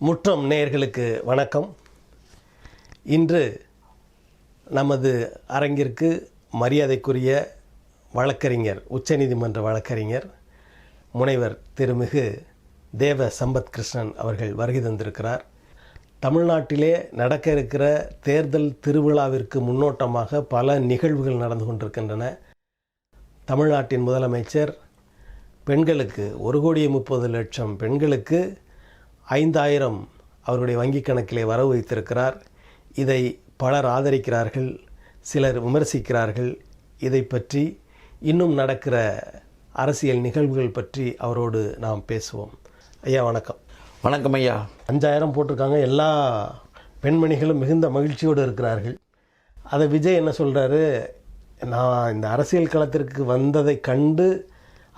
முற்றம் நேயர்களுக்கு வணக்கம். இன்று நமது அரங்கிற்கு மரியாதைக்குரிய வழக்கறிஞர், உச்சநீதிமன்ற வழக்கறிஞர் முனைவர் திருமிகு தேவ சம்பத் கிருஷ்ணன் அவர்கள் வருகை தந்திருக்கிறார். தமிழ்நாட்டிலே நடக்க இருக்கிற தேர்தல் திருவிழாவிற்கு முன்னோட்டமாக பல நிகழ்வுகள் நடந்து கொண்டிருக்கின்றன. தமிழ்நாட்டின் முதலமைச்சர் பெண்களுக்கு 1,30,00,000 பெண்களுக்கு 5,000 அவருடைய வங்கிக் கணக்கிலே வரவு வைத்திருக்கிறார். இதை பலர் ஆதரிக்கிறார்கள், சிலர் விமர்சிக்கிறார்கள். இதை பற்றி இன்னும் நடக்கிற அரசியல் நிகழ்வுகள் பற்றி அவரோடு நாம் பேசுவோம். ஐயா வணக்கம். வணக்கம் ஐயா. 5,000 போட்டிருக்காங்க. எல்லா பெண்மணிகளும் மிகுந்த மகிழ்ச்சியோடு இருக்கிறார்கள். அதை விஜய் என்ன சொல்கிறாரு, நான் இந்த அரசியல் களத்திற்கு வந்ததை கண்டு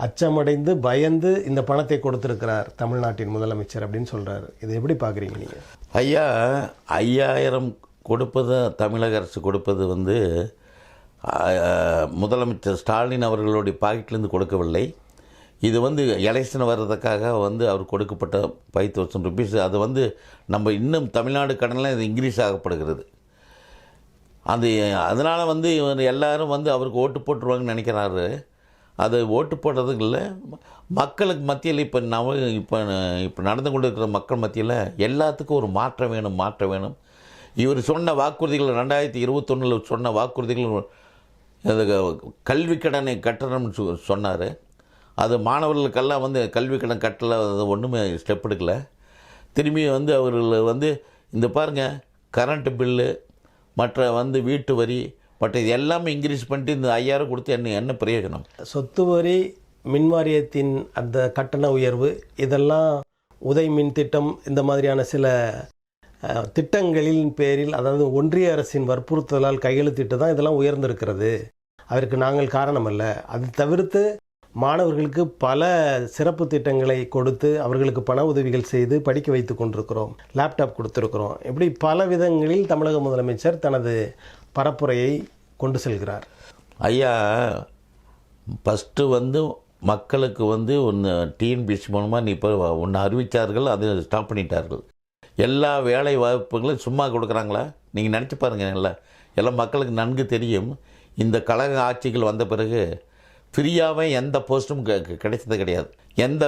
அச்சமடைந்து பயந்து இந்த பணத்தை கொடுத்திருக்கிறார் தமிழ்நாட்டின் முதலமைச்சர் அப்படின்னு சொல்கிறாரு. இதை எப்படி பார்க்குறீங்க நீங்கள்? ஐயா, 5,000 கொடுப்பது, தமிழக அரசு கொடுப்பது முதலமைச்சர் ஸ்டாலின் அவர்களுடைய பாக்கெட்லேருந்து கொடுக்கவில்லை. இது எலெக்ஷன் வர்றதுக்காக அவர் கொடுக்கப்பட்ட 5,000 ருபீஸ். அது நம்ம இன்னும் தமிழ்நாடு கடனில் இது இன்க்ரீஸ் ஆகப்படுகிறது. அதனால் இவர் எல்லாரும் அவருக்கு ஓட்டு போட்டுருவாங்கன்னு நினைக்கிறாரு. அது ஓட்டு போடுறதுக்கு இல்லை, மக்களுக்கு மத்தியில் இப்போ நடந்து கொண்டு இருக்கிற மக்கள் மத்தியில் எல்லாத்துக்கும் ஒரு மாற்றம் வேணும். இவர் சொன்ன வாக்குறுதிகள் 2021 சொன்ன வாக்குறுதிகள் கல்வி கடனை கட்டணும்னு சொன்னார். அது மாணவர்களுக்கெல்லாம் கல்வி கடன் கட்டலை, அது ஒன்றுமே ஸ்டெப் எடுக்கலை. திரும்பி அவர்கள் இந்த பாருங்கள், கரண்ட்டு பில்லு, மற்ற வீட்டு வரி, பட் இது எல்லாமே இன்க்ரீஸ் பண்ணிட்டு இந்த 5,000 கொடுத்து என்ன பிரயோஜனம்? சொத்து வரி, மின் வாரியத்தின் அந்த கட்டண உயர்வு, இதெல்லாம் உதய் மின் திட்டம், இந்த மாதிரியான சில திட்டங்களின் பேரில், அதாவது ஒன்றிய அரசின் வற்புறுத்தலால் கையெழுத்திட்டு தான் இதெல்லாம் உயர்ந்திருக்கிறது. அதற்கு நாங்கள் காரணம் அல்ல. அது தவிர்த்து மாணவர்களுக்கு பல சிறப்பு திட்டங்களை கொடுத்து அவர்களுக்கு பண உதவிகள் செய்து படிக்க வைத்து கொண்டிருக்கிறோம். லேப்டாப் கொடுத்துருக்குறோம். இப்படி பல விதங்களில் தமிழக முதலமைச்சர் தனது பரப்புரையை கொண்டு செல்கிறார். ஐயா, ஃபஸ்ட்டு மக்களுக்கு ஒன்று டிஎன்பிஎஸ்சி மூலமாக இப்போ ஒன்று அறிவித்தார்கள், அதை ஸ்டாப் பண்ணிட்டார்கள். எல்லா வேலை வாய்ப்புகளும் சும்மா கொடுக்குறாங்களா? நீங்கள் நினச்சி பாருங்கள். எல்லாம் மக்களுக்கு நன்கு தெரியும். இந்த கழக ஆட்சிகள் வந்த பிறகு ஃப்ரீயாகவே எந்த போஸ்ட்டும் கிடைச்சது கிடையாது. எந்த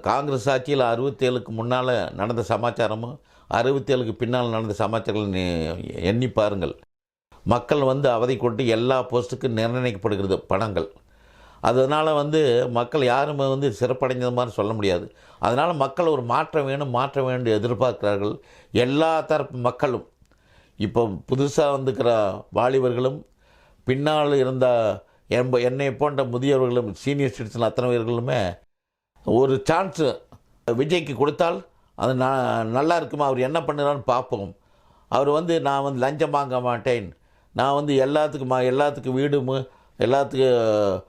காங்கிரஸ் ஆட்சியில் 67க்கு முன்னால் நடந்த சமாச்சாரமும் 67க்கு பின்னால் நடந்த சமாச்சாரங்கள் எண்ணி பாருங்கள். மக்கள் அவதை கொண்டு எல்லா போஸ்ட்டுக்கும் நிர்ணயிக்கப்படுகிறது பணங்கள். அதனால் மக்கள் யாரும் சிறப்படைஞ்சது மாதிரி சொல்ல முடியாது. அதனால் மக்கள் ஒரு மாற்றம் வேண்டும் எதிர்பார்க்கிறார்கள். எல்லா தரப்பு மக்களும், இப்போ புதுசாக வந்துக்கிற வாலிபர்களும், பின்னால் இருந்த என்னை போன்ற முதியவர்களும், சீனியர் சிட்டிசன் அத்தனை பேர்களுமே ஒரு சான்ஸு விஜய்க்கு கொடுத்தால் அது நல்லா இருக்குமா, அவர் என்ன பண்ணுறான்னு பார்ப்போம். அவர் நான் லஞ்சம் வாங்க மாட்டேன், நான் எல்லாத்துக்கும் வீடும், எல்லாத்துக்கும்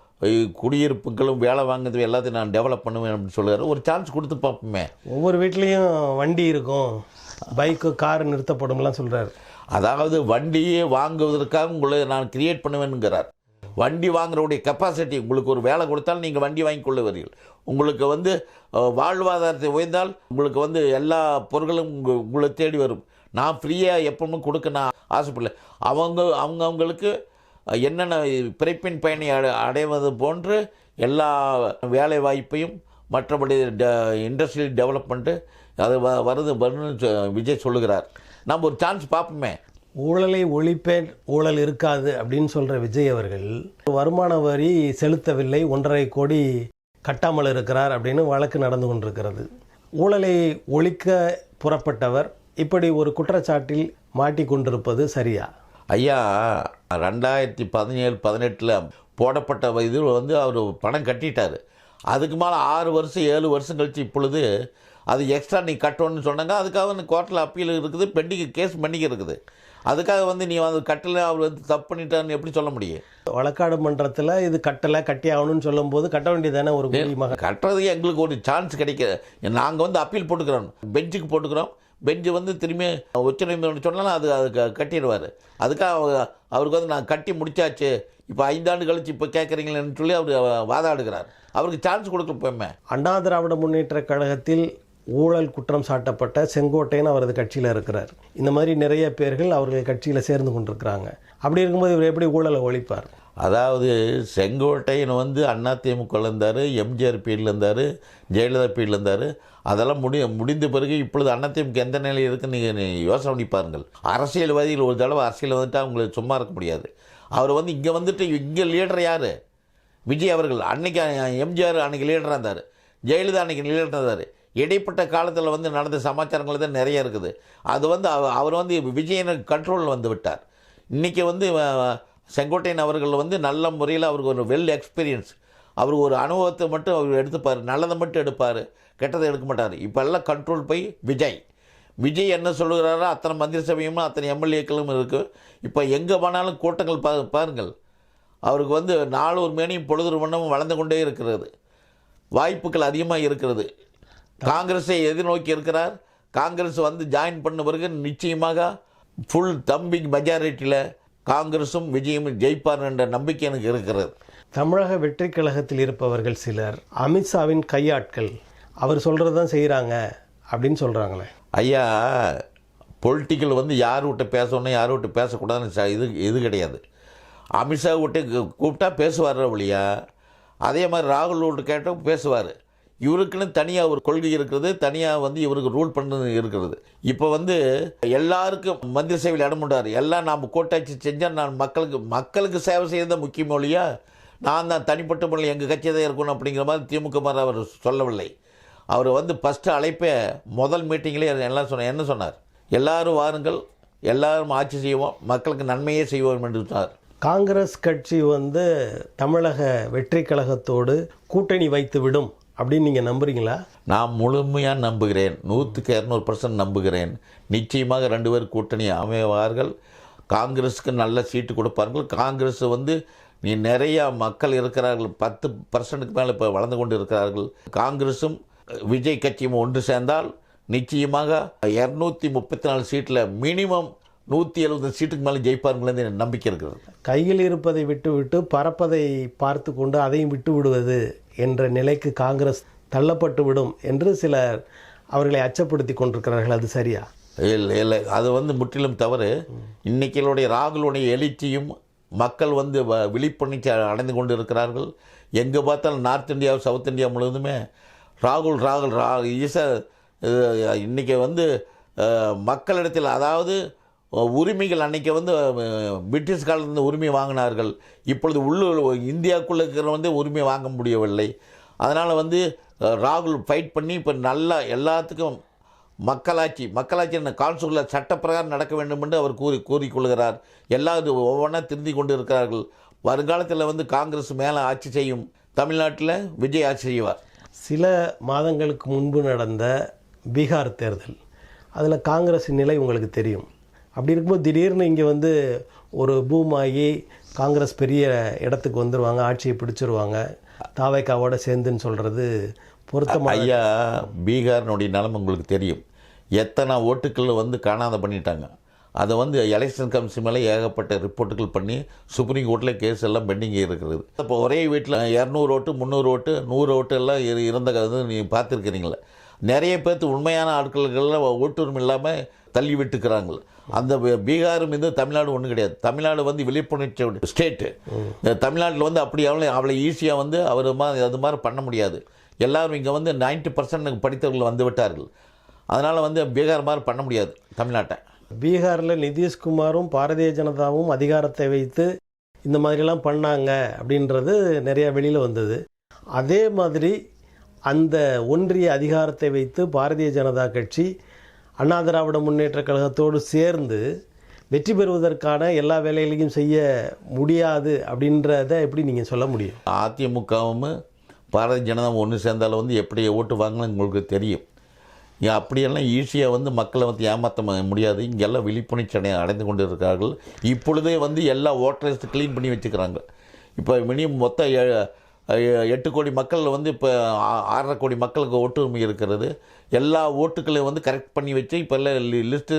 குடியிருப்புகளும், வேலை வாங்குறது எல்லாத்தையும் நான் டெவலப் பண்ணுவேன் அப்படின்னு சொல்லுவார். ஒரு சான்ஸ் கொடுத்து பார்ப்போமே. ஒவ்வொரு வீட்லேயும் வண்டி இருக்கும், பைக்கு, கார் நிறுத்தப்படும்லாம் சொல்கிறார். அதாவது வண்டியே வாங்குவதற்காக உங்களை நான் கிரியேட் பண்ணுவேனுங்கிறார். வண்டி வாங்குறவுடைய கெப்பாசிட்டி, உங்களுக்கு ஒரு வேலை கொடுத்தால் நீங்கள் வண்டி வாங்கி கொள்ளுவீர்கள். உங்களுக்கு வாழ்வாதாரத்தை உயர்ந்தால் உங்களுக்கு எல்லா பொருட்களும் உங்களை தேடி வரும். நான் ஃப்ரீயாக எப்பவுமே கொடுக்க நான் ஆசைப்படல. அவங்களுக்கு என்னென்ன பிறப்பின் பயனை அடைவது போன்று எல்லா வேலை வாய்ப்பையும், மற்றபடி இண்டஸ்ட்ரியல் டெவலப்மெண்ட்டு அது வருதுன்னு விஜய் சொல்லுகிறார். நம்ம ஒரு சான்ஸ் பார்ப்போமே. ஊழலை ஒழிப்பேன், ஊழல் இருக்காது அப்படின்னு சொல்கிற விஜய் அவர்கள் வருமான வரி செலுத்தவில்லை, 1,50,00,000 கோடி கட்டாமல் இருக்கிறார் அப்படின்னு வழக்கு நடந்து கொண்டிருக்கிறது. ஊழலை ஒழிக்க புறப்பட்டவர் இப்படி ஒரு குற்றச்சாட்டில் மாட்டிக்கொண்டிருப்பது சரியா? ஐயா, 2017-18 போடப்பட்ட இது அவர் பணம் கட்டிட்டார். அதுக்கு மேலே 6 வருஷம் 7 வருஷம் கழித்து இப்பொழுது அது எக்ஸ்ட்ரா நீ கட்டணும்னு சொன்னாங்க. அதுக்காக கோர்ட்டில் அப்பீல் இருக்குது, பெண்டிங் கேஸ் பெண்டிங் இருக்குது. அதுக்காக நீ கட்டலை, அவர் தப்பு பண்ணிட்டான்னு எப்படி சொல்ல முடியும்? வழக்காடு மன்றத்தில் இது கட்டலை, கட்டி ஆகணும்னு சொல்லும் போது கட்ட வேண்டியதானே. ஒரு கட்டுறதுக்கு எங்களுக்கு ஒரு சான்ஸ் கிடைக்க, நாங்கள் அப்பீல் போட்டுக்கிறோம், பெஞ்சுக்கு போட்டுக்கிறோம். பெஞ்சு திரும்பி உச்சநீதிமன்றம் சொன்னாலும் அது கட்டிடுவார். அதுக்காக அவருக்கு நான் கட்டி முடிச்சாச்சு, இப்போ 5 ஆண்டு கழிச்சு இப்போ கேட்குறீங்களேன்னு சொல்லி அவர் வாதாடுகிறார். அவருக்கு சான்ஸ் கொடுக்க போயுமே. அண்ணா திராவிட முன்னேற்ற கழகத்தில் ஊழல் குற்றம் சாட்டப்பட்ட செங்கோட்டையன் அவரது கட்சியில் இருக்கிறார். இந்த மாதிரி நிறைய பேர்கள் அவர்கள் கட்சியில் சேர்ந்து கொண்டிருக்கிறாங்க. அப்படி இருக்கும்போது இவர் எப்படி ஊழலை ஒழிப்பார்? அதாவது செங்கோட்டையன் வந்து அதிமுகவில் இருந்தார், எம்ஜிஆர் பீரியடில் இருந்தார், ஜெயலலிதா பீரியடில் இருந்தார். அதெல்லாம் முடிந்த பிறகு இப்பொழுது அதிமுக எந்த நிலையில் இருக்குன்னு நீங்கள் யோசனை பண்ணி பாருங்கள். அரசியல்வாதிகள் ஒரு தடவை அரசியல் வந்துட்டால் அவங்களுக்கு சும்மா இருக்க முடியாது. அவர் வந்து இங்கே வந்துட்டு இங்கே லீடர் யார்? விஜய் அவர்கள். அன்னைக்கு எம்ஜிஆர் அன்றைக்கி லீடராக இருந்தார், ஜெயலலிதா அன்றைக்கி லீடராக இருந்தார். இடைப்பட்ட காலத்தில் வந்து நடந்த சமாச்சாரங்கள் தான் நிறைய இருக்குது. அது வந்து அவர் வந்து விஜயன் கண்ட்ரோலில் வந்து விட்டார். இன்றைக்கி வந்து செங்கோட்டையன் அவர்கள் வந்து நல்ல முறையில் அவருக்கு ஒரு வெல் எக்ஸ்பீரியன்ஸ், அவர் ஒரு அனுபவத்தை மட்டும் அவர் எடுத்துப்பார், நல்லதை மட்டும் எடுப்பார், கெட்டதை எடுக்க மாட்டார். இப்போ எல்லாம் கண்ட்ரோல் போய் விஜய் என்ன சொல்லுகிறாரோ அத்தனை மந்திரி சபையும் அத்தனை எம்எல்ஏக்களும் இருக்குது. இப்போ எங்கே போனாலும் கூட்டங்கள் பாருங்கள். அவருக்கு வந்து நாலு ஒரு மேனியும் பொழுது வண்ணமும் வளர்ந்து கொண்டே இருக்கிறது, வாய்ப்புகள் அதிகமாக இருக்கிறது. காங்கிரஸை எதிர்நோக்கி இருக்கிறார். காங்கிரஸ் வந்து ஜாயின் பண்ண பிறகு நிச்சயமாக ஃபுல் தம்பிங் மெஜாரிட்டியில் காங்கிரஸும் விஜயும் ஜெயிப்பார் என்ற நம்பிக்கை எனக்கு இருக்கிறது. தமிழக வெற்றி கழகத்தில் இருப்பவர்கள் சிலர் அமித்ஷாவின் கையாட்கள், அவர் சொல்கிறது தான் செய்கிறாங்க அப்படின்னு சொல்கிறாங்களே. ஐயா, பொலிட்டிக்கல் வந்து யார் விட்டு பேசணும் யார் விட்டு பேசக்கூடாதுன்னு இது கிடையாது. அமித்ஷா விட்டு கூப்பிட்டா பேசுவார் ஒழியா, அதே மாதிரி ராகுல் விட்டு கேட்டால் பேசுவார். இவருக்குன்னு தனியாக ஒரு கொள்கை இருக்கிறது, தனியாக வந்து இவருக்கு ரூல் பண்ணது இருக்கிறது. இப்போ வந்து எல்லாருக்கும் மந்திரி சேவையில் இடம் பண்ணுறார். எல்லாம் நாம் கூட்டாட்சி செஞ்சால் நான் மக்களுக்கு சேவை செய்யறது தான் முக்கியம் ஒழியா, நான் தான் தனிப்பட்ட முறையில் எங்கள் கட்சி தான் இருக்கணும் அப்படிங்கிற மாதிரி திமுக மாதிரி அவர் சொல்லவில்லை. அவர் வந்து ஃபஸ்ட்டு அழைப்பே முதல் மீட்டிங்லேயே என்ன சொன்னார்? எல்லாரும் வாருங்கள், எல்லாரும் ஆட்சி செய்வோம், மக்களுக்கு நன்மையே செய்வோம் என்று சொன்னார். காங்கிரஸ் கட்சி வந்து தமிழக வெற்றி கழகத்தோடு கூட்டணி வைத்து விடும் அப்படின்னு நீங்கள் நம்புறீங்களா? நான் முழுமையாக நம்புகிறேன், 100% நம்புகிறேன். நிச்சயமாக 2 பேர் கூட்டணி அமைவார்கள். காங்கிரஸுக்கு நல்ல சீட்டு கொடுப்பார்கள். காங்கிரஸ் வந்து நிறையா மக்கள் இருக்கிறார்கள், 10% மேலே இப்போ வளர்ந்து கொண்டு இருக்கிறார்கள். காங்கிரஸும் விஜய் கட்சியும் ஒன்று சேர்ந்தால் நிச்சயமாக 234 சீட்டில் மினிமம் 170 சீட்டுக்கு மேலே ஜெயிப்பார்கள்னு நம்பிக்கை இருக்கிறது. கையில் இருப்பதை விட்டு பறப்பதை பார்த்து கொண்டு அதையும் விட்டு விடுவது என்ற நிலைக்கு காங்கிரஸ் தள்ளப்பட்டு விடும் என்று சிலர் அவர்களை அச்சப்படுத்தி கொண்டிருக்கிறார்கள். அது சரியா? இல்லை, அது வந்து முற்றிலும் தவறு. இன்னைக்கிலுடைய ராகுலுடைய எழுச்சியும் மக்கள் வந்து விழிப்புணர்ச்சி அடைந்து கொண்டு இருக்கிறார்கள். எங்கே பார்த்தாலும் நார்த் இந்தியா சவுத் இந்தியா முழுவதுமே ராகுல் இன்றைக்கி வந்து மக்களிடத்தில், அதாவது உரிமைகள் அன்றைக்கி வந்து பிரிட்டிஷ் காலத்தில் உரிமை வாங்கினார்கள். இப்பொழுது இந்தியாவுக்குள்ளே இருக்கிற வந்து உரிமை வாங்க முடியவில்லை. அதனால் வந்து ராகுல் ஃபைட் பண்ணி இப்போ நல்லா எல்லாத்துக்கும் மக்களாட்சி கான்ஸ்டியூஷனில் சட்டப்பிரகாரம் நடக்க வேண்டும் என்று அவர் கூறிக்கொள்கிறார். எல்லாரும் ஒவ்வொன்றா திருந்தி கொண்டு இருக்கிறார்கள். வருங்காலத்தில் வந்து காங்கிரஸ் மேலே ஆட்சி செய்யும். தமிழ்நாட்டில் விஜய் ஆட்சி செய்வார். சில மாதங்களுக்கு முன்பு நடந்த பீகார் தேர்தல், அதில் காங்கிரஸின் நிலை உங்களுக்கு தெரியும். அப்படி இருக்கும்போது திடீர்னு இங்கே வந்து ஒரு பூமாகி காங்கிரஸ் பெரிய இடத்துக்கு வந்துடுவாங்க, ஆட்சியை பிடிச்சிருவாங்க, தாவேக்காவோட சேர்ந்துன்னு சொல்கிறது பொருத்தமாக? ஐயா, பீகாரினுடைய நிலைமை உங்களுக்கு தெரியும். எத்தனை ஓட்டுக்கள் வந்து காணாத பண்ணிட்டாங்க. அதை வந்து எலெக்ஷன் கமிஷன் மேலே ஏகப்பட்ட ரிப்போர்ட்டுகள் பண்ணி சுப்ரீம் கோர்ட்டில் கேஸ் எல்லாம் பெண்டிங் இருக்கிறது. இப்போ ஒரே வீட்டில் 200 ஓட்டு 300 ஓட்டு 100 ஓட்டு எல்லாம் இருந்த நீங்கள் பார்த்துருக்கிறீங்களா? நிறைய பேர்த்து உண்மையான ஆட்களுக்கெல்லாம் ஓட்டுரிமை இல்லாமல் தள்ளி விட்டுக்கிறாங்க. அந்த பீகாரும் இது தமிழ்நாடு ஒன்றும் கிடையாது. தமிழ்நாடு வந்து விழிப்புணர்ச்சி ஸ்டேட்டு. தமிழ்நாட்டில் வந்து அப்படி அவ்வளோ ஈஸியாக வந்து அது மாதிரி பண்ண முடியாது. எல்லோரும் இங்கே வந்து 90% படித்தவர்கள் வந்து விட்டார்கள். அதனால் வந்து பீகார் மாதிரி பண்ண முடியாது தமிழ்நாட்டை. பீகாரில் நிதிஷ்குமாரும் பாரதிய ஜனதாவும் அதிகாரத்தை வைத்து இந்த மாதிரிலாம் பண்ணாங்க அப்படின்றது நிறையா வெளியில் வந்தது. அதே மாதிரி அந்த ஒன்றிய அதிகாரத்தை வைத்து பாரதிய ஜனதா கட்சி அண்ணா திராவிட முன்னேற்ற கழகத்தோடு சேர்ந்து வெற்றி பெறுவதற்கான எல்லா வேலைகளையும் செய்ய முடியாது அப்படின்றத எப்படி நீங்கள் சொல்ல முடியும்? அதிமுகவும் பாரதிய ஜனதாவும் ஒன்று சேர்ந்தாலும் வந்து எப்படி ஓட்டு வாங்கணும்னு உங்களுக்கு தெரியும். அப்படியெல்லாம் ஈஸியாக வந்து மக்களை வந்து ஏமாற்ற முடியாது. இங்கெல்லாம் விழிப்புணர்ச்சி அடைந்து கொண்டு இருக்கிறார்கள். இப்பொழுதே வந்து எல்லா ஓட்டர்ஸ் க்ளீன் பண்ணி வச்சுக்கிறாங்க. இப்போ மினிமம் மொத்தம் 8 கோடி மக்கள் வந்து இப்போ 6.5 கோடி மக்களுக்கு ஓட்டுரிமை இருக்கிறது. எல்லா ஓட்டுக்களையும் வந்து கரெக்ட் பண்ணி வச்சு இப்போ எல்லாம் லிஸ்ட்டு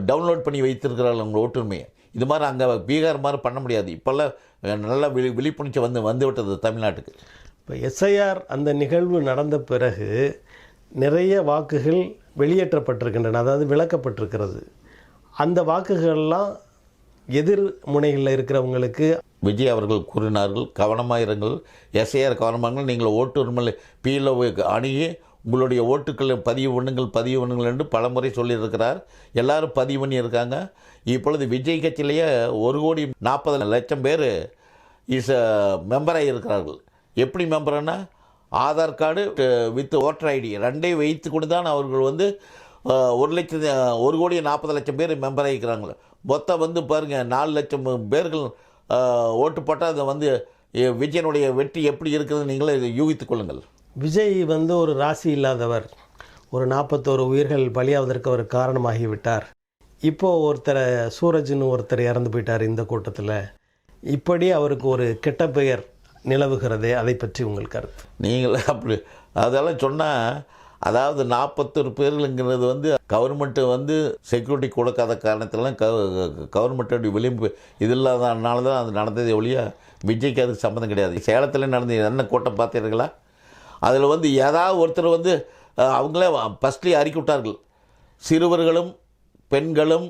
டவுன்லோட் பண்ணி வைத்திருக்கிறார்கள் அவங்க ஓட்டுரிமையை. இது மாதிரி அங்கே பீகார் மாதிரி பண்ண முடியாது. இப்போல்லாம் நல்லா விழிப்புணர்ச்சி வந்து விட்டது தமிழ்நாட்டுக்கு. இப்போ எஸ்ஐஆர் அந்த நிகழ்வு நடந்த பிறகு நிறைய வாக்குகள் வெளியேற்றப்பட்டிருக்கின்றன, அதாவது விளக்கப்பட்டிருக்கிறது. அந்த வாக்குகள்லாம் எதிர் முனைகளில் இருக்கிறவங்களுக்கு விஜய் அவர்கள் கூறினார்கள், கவனமாக இருங்கள், எஸ்ஐஆர் கவனமாக நீங்கள் ஓட்டு உரிமையில் பிஎல்ஓ அணுகி உங்களுடைய ஓட்டுக்களை பதிவு பண்ணுங்கள் என்று பலமுறை சொல்லியிருக்கிறார். எல்லாரும் பதிவு பண்ணியிருக்காங்க. இப்பொழுது விஜய் கட்சியிலேயே 1,40,00,000 பேர் மெம்பராக இருக்கிறார்கள். எப்படி மெம்பர்னா Aadhaar card with voter ID ரெண்டையும் வைத்து கொண்டு தான் அவர்கள் 1,40,00,000 பேர் மெம்பர் ஆகிக்கிறாங்க. மொத்தம் பாருங்கள் 4,00,000 பேர்கள் ஓட்டு போட்டால் அதை விஜயனுடைய வெற்றி எப்படி இருக்குதுன்னு நீங்களே யூகித்துக் கொள்ளுங்கள். விஜய் ஒரு ராசி இல்லாதவர். ஒரு 41 உயிர்கள் பலியாவதற்கு அவர் காரணமாகிவிட்டார். இப்போது ஒருத்தரை சூரஜ்னு ஒருத்தர் இறந்து போயிட்டார் இந்த கூட்டத்தில். இப்படி அவருக்கு ஒரு கெட்ட பெயர் நிலவுகிறதே, அதை பற்றி உங்கள் கருத்து? நீங்கள் அப்படி அதெல்லாம் சொன்னால், அதாவது 41 பேர்களுங்கிறது கவர்மெண்ட்டு செக்யூரிட்டி கொடுக்காத காரணத்திலாம் கவர்மெண்ட்டோடைய விளிம்பு இது இல்லாதனால தான் அது நடந்ததே ஒழிய விஜய்க்கு அதுக்கு சம்மந்தம் கிடையாது. சேலத்தில் நடந்த என்ன கூட்டம் பார்த்தீர்களா? அதில் ஏதாவது ஒருத்தர் அவங்களே ஃபஸ்ட்லேயே அறிக்கை விட்டார்கள், சிறுவர்களும் பெண்களும்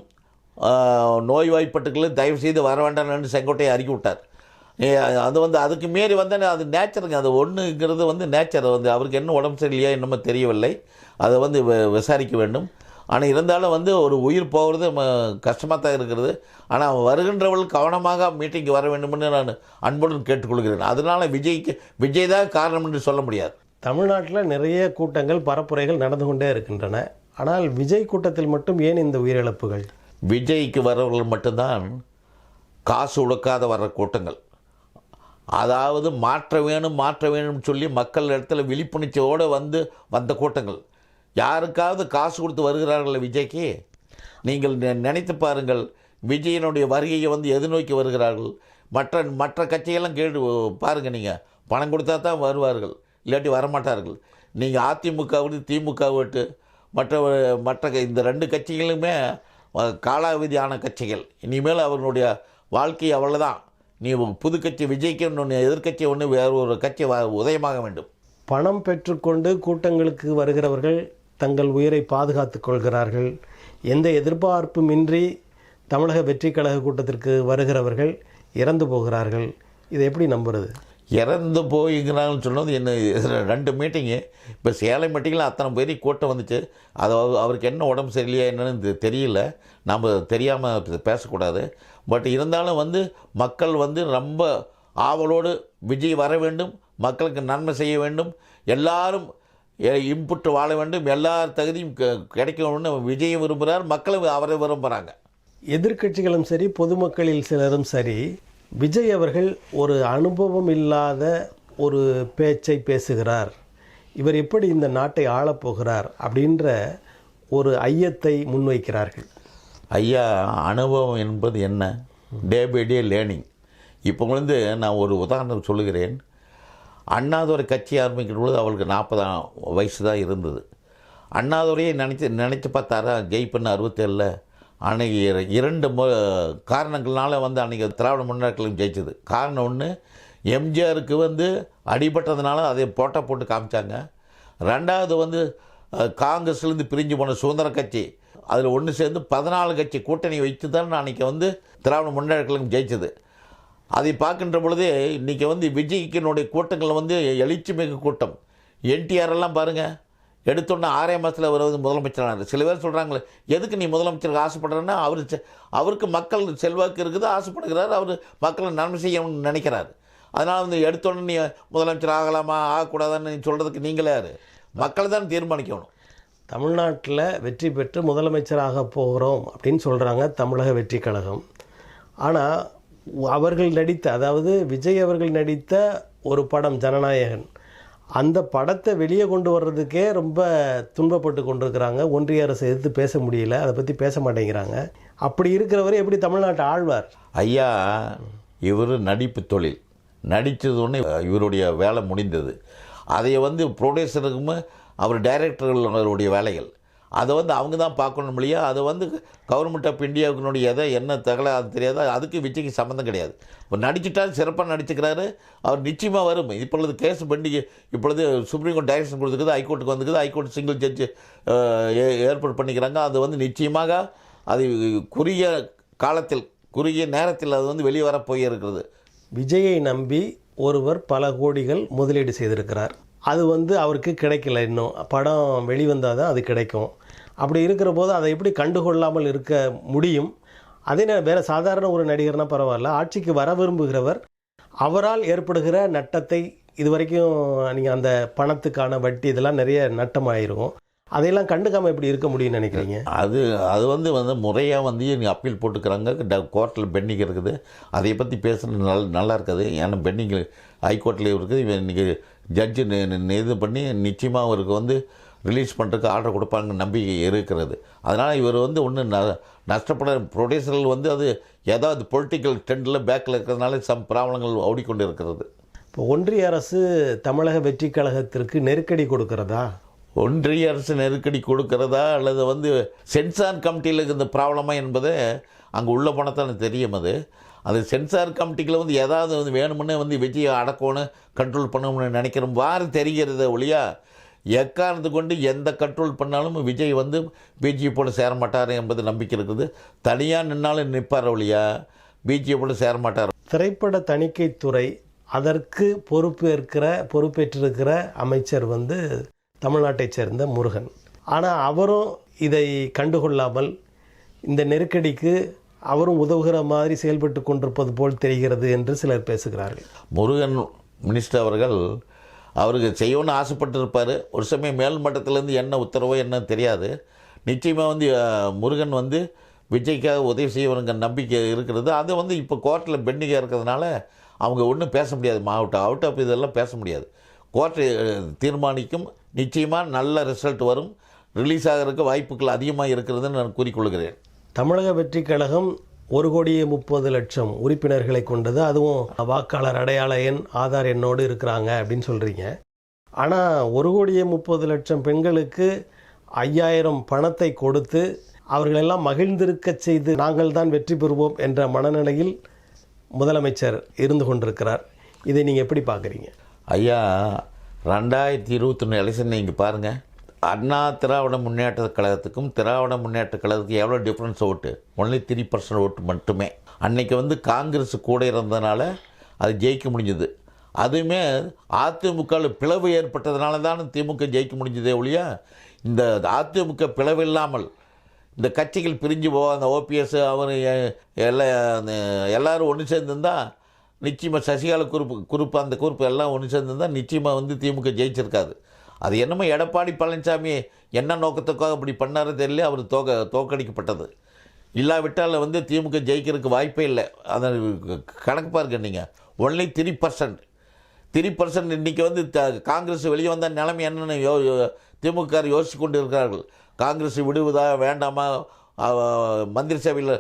நோய்வாய்ப்பட்டுகளும் தயவுசெய்து வர வேண்டாம்னு செங்கோட்டையை அறிக்கை விட்டார். அது அதுக்கு மீறி அது நேச்சருங்க. அது ஒன்றுங்கிறது நேச்சர். அவருக்கு என்ன உடம்பு சரியில்லையா என்னமோ தெரியவில்லை. அதை விசாரிக்க வேண்டும். ஆனால் இருந்தாலும் ஒரு உயிர் போகிறது கஷ்டமாக தான் இருக்கிறது. ஆனால் வருகின்றவர்கள் கவனமாக மீட்டிங்கு வர வேண்டும்னு நான் அன்புடன் கேட்டுக்கொள்கிறேன். அதனால் விஜய் தான் காரணம் என்று சொல்ல முடியாது. தமிழ்நாட்டில் நிறைய கூட்டங்கள் பரப்புரைகள் நடந்து கொண்டே இருக்கின்றன. ஆனால் விஜய் கூட்டத்தில் மட்டும் ஏன் இந்த உயிரிழப்புகள்? விஜய்க்கு வரவர்கள் மட்டும்தான் காசு உடுக்காத வர்ற கூட்டங்கள். அதாவது மாற்ற வேணும் சொல்லி மக்கள் இடத்துல விழிப்புணர்ச்சியோடு வந்த கூட்டங்கள். யாருக்காவது காசு கொடுத்து வருகிறார்கள் விஜய்க்கு? நீங்கள் நினைத்து பாருங்கள். விஜயனுடைய வருகையை எதிர்நோக்கி வருகிறார்கள். மற்ற கட்சியெல்லாம் கேட்டு பாருங்கள். நீங்கள் பணம் கொடுத்தா தான் வருவார்கள், இல்லாட்டி வரமாட்டார்கள். நீங்கள் அதிமுக விட்டு திமுக விட்டு மற்ற இந்த 2 கட்சிகளுமே காலாவதியான கட்சிகள். இனிமேல் அவர்களுடைய வாழ்க்கை அவ்வளோதான். நீ புது கட்சி விஜய்க்கு ஒன்று, எதிர்கட்சி ஒன்று, வேறு ஒரு கட்சி உதயமாக வேண்டும். பணம் பெற்றுக்கொண்டு கூட்டங்களுக்கு வருகிறவர்கள் தங்கள் உயிரை பாதுகாத்துக் கொள்கிறார்கள். எந்த எதிர்பார்ப்புமின்றி தமிழக வெற்றி கழக கூட்டத்திற்கு வருகிறவர்கள் இறந்து போகிறார்கள். இதை எப்படி நம்புறது? இறந்து போய்கிறாங்கன்னு சொன்னது என்ன? 2 மீட்டிங்கு இப்போ சேலம் மீட்டிங்கில் அத்தனை பேர் கூட்டம் வந்துச்சு. அதாவது அவருக்கு என்ன உடம்பு சரியில்லையா என்னன்னு தெரியல. நம்ம தெரியாமல் பேசக்கூடாது. பட் இருந்தாலும் மக்கள் ரொம்ப ஆவலோடு விஜய் வர வேண்டும், மக்களுக்கு நன்மை செய்ய வேண்டும், எல்லாரும் இன்புற்று வாழ வேண்டும், எல்லார் தகுதியும் கிடைக்கணும்னு விஜயும் விரும்புகிறார், மக்களும் அவரை விரும்புகிறாங்க. எதிர்க்கட்சிகளும் சரி, பொதுமக்களில் சிலரும் சரி, விஜய் அவர்கள் ஒரு அனுபவம் இல்லாத ஒரு பேச்சை பேசுகிறார், இவர் எப்படி இந்த நாட்டை ஆளப்போகிறார் அப்படின்ற ஒரு ஐயத்தை முன்வைக்கிறார்கள். ஐயா, அனுபவம் என்பது என்ன? Day by day learning. இப்போ நான் ஒரு உதாரணம் சொல்லுகிறேன். அண்ணாதுரை கட்சி ஆரம்பிக்கிற பொழுது அவளுக்கு 40 வயசு தான் இருந்தது. அண்ணாதுரையை நினச்சி பார்த்தாரா ஜெயிப்புன்னு 67. அன்றைக்கி 2 காரணங்கள்னால அன்றைக்கி திராவிட முன்னேற்றங்களும் ஜெயிச்சது. காரணம் ஒன்று, எம்ஜிஆருக்கு அடிபட்டதுனால அதை போட்டு காமிச்சாங்க. 2வது காங்கிரஸ்லேருந்து பிரிஞ்சு போன சுதந்திர கட்சி, அதில் ஒன்று சேர்ந்து 14 கட்சி கூட்டணி வைத்து தான் அன்றைக்கி திராவிட முன்னேற்றங்களும் ஜெயிச்சது. அதை பார்க்கின்ற பொழுதே இன்றைக்கி விஜய்க்கினுடைய கூட்டங்கள் எழுச்சி மிகு கூட்டம். என்டிஆர் எல்லாம் பாருங்கள், எடுத்தோன்னே 6 மாதத்தில் அவர் முதலமைச்சரானார். சில பேர் சொல்கிறாங்களே, எதுக்கு நீ முதலமைச்சருக்கு ஆசைப்படுறேன்னா, அவருக்கு மக்கள் செல்வாக்கு இருக்குது, ஆசைப்படுகிறார், அவர் மக்களை நன்மை செய்யணும்னு நினைக்கிறார். அதனால் எடுத்தோன்னே நீ முதலமைச்சர் ஆகலாமா ஆகக்கூடாதான்னு சொல்கிறதுக்கு நீங்களே யார்? மக்கள் தான் தீர்மானிக்கணும். தமிழ்நாட்டில் வெற்றி பெற்று முதலமைச்சராக போகிறோம் அப்படின்னு சொல்கிறாங்க தமிழக வெற்றி கழகம். ஆனால் அவர்கள் நடித்த, அதாவது விஜய் அவர்கள் நடித்த ஒரு படம் ஜனநாயகன், அந்த படத்தை வெளியே கொண்டு வர்றதுக்கே ரொம்ப துன்பப்பட்டு கொண்டிருக்கிறாங்க. ஒன்றிய அரசு எதிர்த்து பேச முடியல, அதை பற்றி பேச மாட்டேங்கிறாங்க. அப்படி இருக்கிறவரை எப்படி தமிழ்நாட்டை ஆழ்வார்? ஐயா, இவர் நடிப்பு தொழில் நடித்தது ஒன்று இவருடைய வேலை முடிந்தது. அதை ப்ரொடியூசருக்கும் அவர் டைரக்டர்களுடைய வேலைகள். அதை வந்து அவங்க தான் பார்க்கணும் இல்லையா, அதை வந்து கவர்மெண்ட் ஆஃப் இந்தியாவுக்குனுடைய எதை என்ன தகவலை அது தெரியாது, அதுக்கு விஜய்க்கு சம்மந்தம் கிடையாது. இப்போ நடிச்சுட்டால் சிறப்பாக நடிச்சுக்கிறாரு, அவர் நிச்சயமாக வரும். இப்பொழுது கேஸ் பெண்டிங், இப்பொழுது சுப்ரீம் கோர்ட் டைரக்ஷன் கொடுத்துருக்குது, ஹைகோர்ட்டுக்கு வந்துக்குது, ஹைகோர்ட் சிங்கிள் ஜட்ஜு ஏற்பாடு பண்ணிக்கிறாங்க. அது வந்து நிச்சயமாக அது குறுகிய காலத்தில் குறுகிய நேரத்தில் அது வந்து வெளியே வர போயிருக்கிறது. விஜயை நம்பி ஒருவர் பல கோடிகள் முதலீடு செய்திருக்கிறார். அது வந்து அவருக்கு கிடைக்கல. இன்னும் படம் வெளிவந்தால் தான் அது கிடைக்கும். அப்படி இருக்கிற போது அதை எப்படி கண்டுகொள்ளாமல் இருக்க முடியும்? அதே நேரம் வேறு சாதாரண ஒரு நடிகர்னால் பரவாயில்ல, ஆட்சிக்கு வர விரும்புகிறவர், அவரால் ஏற்படுகிற நட்டத்தை இதுவரைக்கும் நீங்கள் அந்த பணத்துக்கான வட்டி இதெல்லாம் நிறைய நட்டமாயிருக்கும். அதையெல்லாம் கண்டுக்காமல் எப்படி இருக்க முடியும்னு நினைக்கிறீங்க? அது வந்து முறையாக வந்து நீங்கள் அப்பீல் போட்டுக்கிறாங்க, கோர்ட்டில் பெண்டிங் இருக்குது. அதை பற்றி பேசுகிறது நல்லா இருக்காது. ஏன்னா பெண்டிங் ஹைகோர்ட்லேயும் இருக்குது. இன்றைக்கி ஜட்ஜு இது பண்ணி நிச்சயமாக அவருக்கு வந்து ரிலீஸ் பண்ணுறதுக்கு ஆர்டர் கொடுப்பாங்க நம்பிக்கை இருக்கிறது. அதனால் இவர் வந்து ஒன்று நஷ்டப்பட ப்ரொடியூசர்கள் வந்து அது ஏதாவது பொலிட்டிக்கல் ட்ரெண்டில் பேக்கில் இருக்கிறதுனால ப்ராப்ளங்கள் ஓடிக்கொண்டு இருக்கிறது. இப்போ ஒன்றிய அரசு தமிழக வெற்றி கழகத்திற்கு நெருக்கடி கொடுக்கிறதா? ஒன்றிய அரசு நெருக்கடி கொடுக்கிறதா அல்லது வந்து சென்சார் கமிட்டியில் இருக்கிற ப்ராப்ளமாக என்பதை அங்கே உள்ள போனதான் தெரியும். அது சென்சார் கமிட்டியில் வந்து ஏதாவது வந்து வேணுமுன்னே வந்து விஜயை அடக்கணும், கண்ட்ரோல் பண்ணணும்னு நினைக்கிற வாறு தெரிகிறத ஒழியா, எக்காரணத்து கொண்டு எந்த கண்ட்ரோல் பண்ணாலும் விஜய் வந்து பிஜேபியோட சேர மாட்டார் என்பது நம்பிக்கை இருக்குது. தனியாக நின்னாலும் நிற்பார் ஒழியா, பிஜேபியோட சேர மாட்டார். திரைப்பட தணிக்கைத்துறை அதற்கு பொறுப்பேற்றிருக்கிற அமைச்சர் வந்து தமிழ்நாட்டைச் சேர்ந்த முருகன். ஆனால் அவரும் இதை கண்டுகொள்ளாமல் இந்த நெருக்கடிக்கு அவரும் உதவுகிற மாதிரி செயல்பட்டு கொண்டிருப்பது போல் தெரிகிறது என்று சிலர் பேசுகிறார்கள். முருகன் மினிஸ்டர் அவர்கள் அவருக்கு செய்யணும்னு ஆசைப்பட்டிருப்பார். ஒரு சமயம் மேல்மட்டத்திலேருந்து என்ன உத்தரவோ என்ன தெரியாது. நிச்சயமாக வந்து முருகன் வந்து விஜய்க்காக உதவி செய்வனுங்க நம்பிக்கை இருக்கிறது. அது வந்து இப்போ கோர்ட்டில் பெண்டிங்காக இருக்கிறதுனால அவங்க ஒன்றும் பேச முடியாது. அவுட் ஆஃப் இதெல்லாம் பேச முடியாது. கோர்ட்டு தீர்மானிக்கும். நிச்சயமாக நல்ல ரிசல்ட் வரும். ரிலீஸ் ஆகிறதுக்கு வாய்ப்புகள் அதிகமாக இருக்கிறதுன்னு நான் கூறிக்கொள்கிறேன். தமிழக வெற்றி கழகம் 1,30,00,000 உறுப்பினர்களை கொண்டது. அதுவும் வாக்காளர் அடையாள எண், ஆதார் எண்ணோடு இருக்கிறாங்க அப்படின்னு சொல்கிறீங்க. ஆனால் 1,30,00,000 பெண்களுக்கு 5,000 பணத்தை கொடுத்து அவர்களெல்லாம் மகிழ்ந்திருக்க செய்து நாங்கள் தான் வெற்றி பெறுவோம் என்ற மனநிலையில் முதலமைச்சர் இருந்து கொண்டிருக்கிறார். இதை நீங்கள் எப்படி பார்க்குறீங்க? ஐயா, 2021 எலெக்ஷன் நீங்கள் பாருங்கள். அண்ணா திராவிட முன்னேற்ற கழகத்துக்கும் திராவிட முன்னேற்ற கழகத்துக்கும் எவ்வளோ டிஃப்ரென்ஸ் ஓட்டு? ஒன்லி 3% ஓட்டு மட்டுமே. அன்றைக்கி வந்து காங்கிரஸ் கூட இருந்ததுனால அது ஜெயிக்க முடிஞ்சது. அதுவுமே அதிமுகவில் பிளவு ஏற்பட்டதுனால தான் திமுக ஜெயிக்க முடிஞ்சதே ஒழியா, இந்த அதிமுக பிளவு இல்லாமல் இந்த கட்சிகள் பிரிஞ்சு அந்த ஓபிஎஸ் அவர் எல்லோரும் ஒன்று சேர்ந்துருந்தால் நிச்சயமாக சசிகால குரூப்பு அந்த குரூப்பு எல்லாம் ஒன்று சேர்ந்துருந்தால் நிச்சயமாக வந்து திமுக ஜெயிச்சிருக்காது. அது என்னமோ எடப்பாடி பழனிசாமி என்ன நோக்கத்துக்காக அப்படி பண்ணாரோ தெரியல, அவர் தோக்கடிக்கப்பட்டது. இல்லாவிட்டால் வந்து திமுக ஜெயிக்கிறதுக்கு வாய்ப்பே இல்லை. அதை கணக்கு பாருங்க நீங்கள். ஒன்லி 3% இன்றைக்கி வந்து காங்கிரஸ் வெளியே வந்த நிலைமை என்னென்னு திமுக யோசிச்சு கொண்டு இருக்கிறார்கள். காங்கிரஸ் விடுவதா வேண்டாமா, மந்திரி சபையில்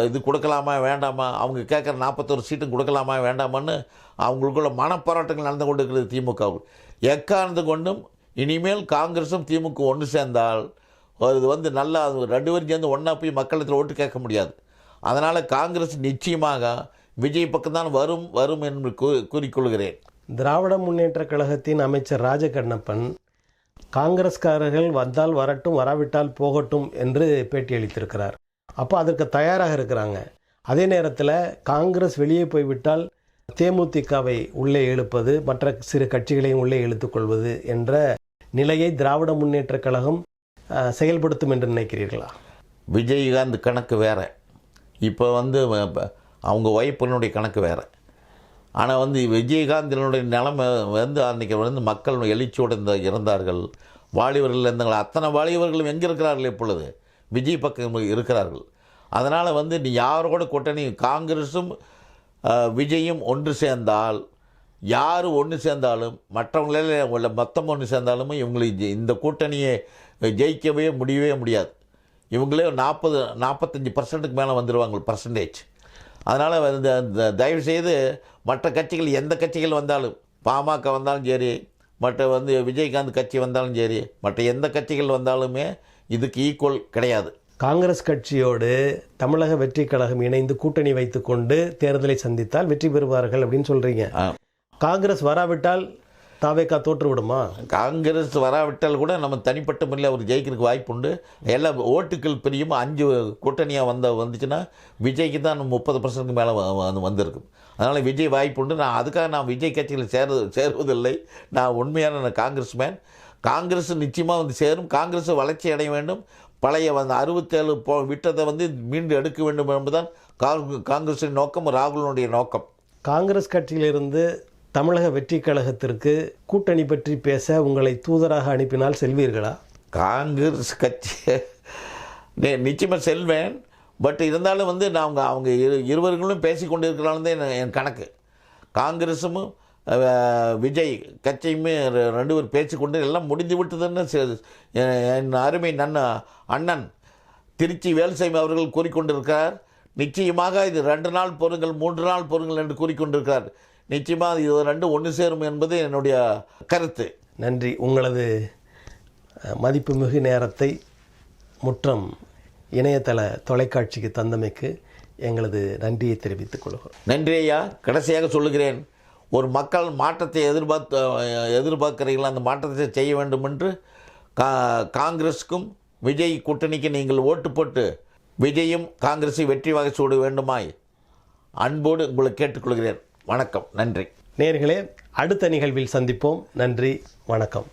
இது கொடுக்கலாமா வேண்டாமா, அவங்க கேட்குற 41 சீட்டும் கொடுக்கலாமா வேண்டாமான்னு அவங்களுக்குள்ள மனப்போராட்டங்கள் நடந்து கொண்டு இருக்கிறது திமுகவில். எக்காரணத்து கொண்டும் இனிமேல் காங்கிரஸும் திமுக ஒன்று சேர்ந்தால் அது வந்து நல்லா 2 பேரும் சேர்ந்து ஒன்றா போய் மக்களிடத்தில் ஓட்டு கேட்க முடியாது. அதனால் காங்கிரஸ் நிச்சயமாக விஜய் பக்கம்தான் வரும் என்று கூறிக்கொள்கிறேன். திராவிட முன்னேற்ற கழகத்தின் அமைச்சர் ராஜகண்ணப்பன் காங்கிரஸ்காரர்கள் வந்தால் வரட்டும், வராவிட்டால் போகட்டும் என்று பேட்டியளித்திருக்கிறார். அப்போ அதற்கு தயாராக இருக்கிறாங்க. அதே நேரத்தில் காங்கிரஸ் வெளியே போய்விட்டால் தேமுதிகவை உள்ளே இழுப்பது, மற்ற சிறு கட்சிகளையும் உள்ளே இழுத்துக்கொள்வது என்ற நிலையை திராவிட முன்னேற்ற கழகம் செயல்படுத்தும் என்று நினைக்கிறீர்களா? விஜயகாந்த் கணக்கு வேறு, இப்போ வந்து அவங்க ஒய்ஃபினுடைய கணக்கு வேறு. ஆனால் வந்து விஜயகாந்தினுடைய நிலைமை வந்து அன்றைக்கி வந்து மக்கள் எழுச்சியோடு இருந்தார்கள். வாலிபர்கள் இருந்தாங்க. அத்தனை வாலிபர்களும் எங்கே இருக்கிறார்கள்? இப்பொழுது விஜய் பக்கம் இருக்கிறார்கள். அதனால் வந்து நீ யாரோட கூட கூட்டணி காங்கிரஸும் விஜயும் ஒன்று சேர்ந்தால், யார் ஒன்று சேர்ந்தாலும் மற்றவங்களே மொத்தம் ஒன்று சேர்ந்தாலும் இவங்களுக்கு இந்த கூட்டணியை ஜெயிக்கவே முடியாது. இவங்களே 40-45% மேலே வந்துடுவாங்க பர்சன்டேஜ். அதனால் இந்த தயவுசெய்து மற்ற கட்சிகள் எந்த கட்சிகள் வந்தாலும், பாமக வந்தாலும் சரி, மற்ற வந்து விஜயகாந்த் கட்சி வந்தாலும் சரி, மற்ற எந்த கட்சிகள் வந்தாலுமே இதுக்கு ஈக்குவல் கிடையாது. காங்கிரஸ் கட்சியோடு தமிழக வெற்றி கழகம் இணைந்து கூட்டணி வைத்துக்கொண்டு தேர்தலை சந்தித்தால் வெற்றி பெறுவார்கள் அப்படின்னு சொல்றீங்க. காங்கிரஸ் வராவிட்டால் தாவேகா தோற்று விடுமா? காங்கிரஸ் வராவிட்டால் கூட நம்ம தனிப்பட்ட முறையில் அவர் ஜெயிக்கிறதுக்கு வாய்ப்பு உண்டு. எல்லா ஓட்டுக்கள் பிரியும் 5 கூட்டணியாக வந்துச்சுன்னா விஜய்க்கு தான் 30% மேலே வந்திருக்கு. அதனால் விஜய் வாய்ப்பு உண்டு. அதுக்காக விஜய் கட்சியில் சேருவதில்லை. நான் உண்மையான காங்கிரஸ் மேன். காங்கிரஸ் நிச்சயமாக சேரும். காங்கிரஸ் வளர்ச்சி அடைய வேண்டும். பழைய 67 விட்டதை மீண்டும் எடுக்க வேண்டும் என்பதுதான் காங்கிரஸின் நோக்கம், ராகுலனுடைய நோக்கம். காங்கிரஸ் கட்சியிலிருந்து தமிழக வெற்றி கழகத்திற்கு கூட்டணி பற்றி பேச உங்களை தூதராக அனுப்பினால் செல்வீர்களா? காங்கிரஸ் கட்சி நிச்சயமாக செல்வேன். பட் இருந்தாலும் அவங்க இருவர்களும் பேசி கொண்டு இருக்கிறாலும் என் கணக்கு. காங்கிரஸும் விஜய் கட்சியுமே 2 பேர் பேசிக்கொண்டு எல்லாம் முடிந்து விட்டதுன்னு என் அருமை அண்ணன் திருச்சி வேலுசாமி அவர்கள் கூறிக்கொண்டிருக்கிறார். நிச்சயமாக இது 2 நாள் பொறுங்கள், 3 நாள் பொறுங்கள் என்று கூறிக்கொண்டிருக்கிறார். நிச்சயமாக இது 2 ஒன்று சேரும் என்பது என்னுடைய கருத்து. நன்றி. உங்களது மதிப்புமிகு நேரத்தை முற்றம் இணையதள தொலைக்காட்சிக்கு தந்தமைக்கு எங்களது நன்றியை தெரிவித்துக் கொள்கிறோம். நன்றி ஐயா. கடைசியாக சொல்லுகிறேன், ஒரு மக்கள் மாற்றத்தை எதிர்பார்க்கிறீர்கள், அந்த மாற்றத்தை செய்ய வேண்டும் என்று காங்கிரஸுக்கும் விஜய் கூட்டணிக்கு நீங்கள் ஓட்டு போட்டு விஜயும் காங்கிரஸை வெற்றி வாகை சூட வேண்டுமாய் அன்போடு உங்களை கேட்டுக்கொள்கிறேன். வணக்கம். நன்றி நேயர்களே. அடுத்த நிகழ்வில் சந்திப்போம். நன்றி. வணக்கம்.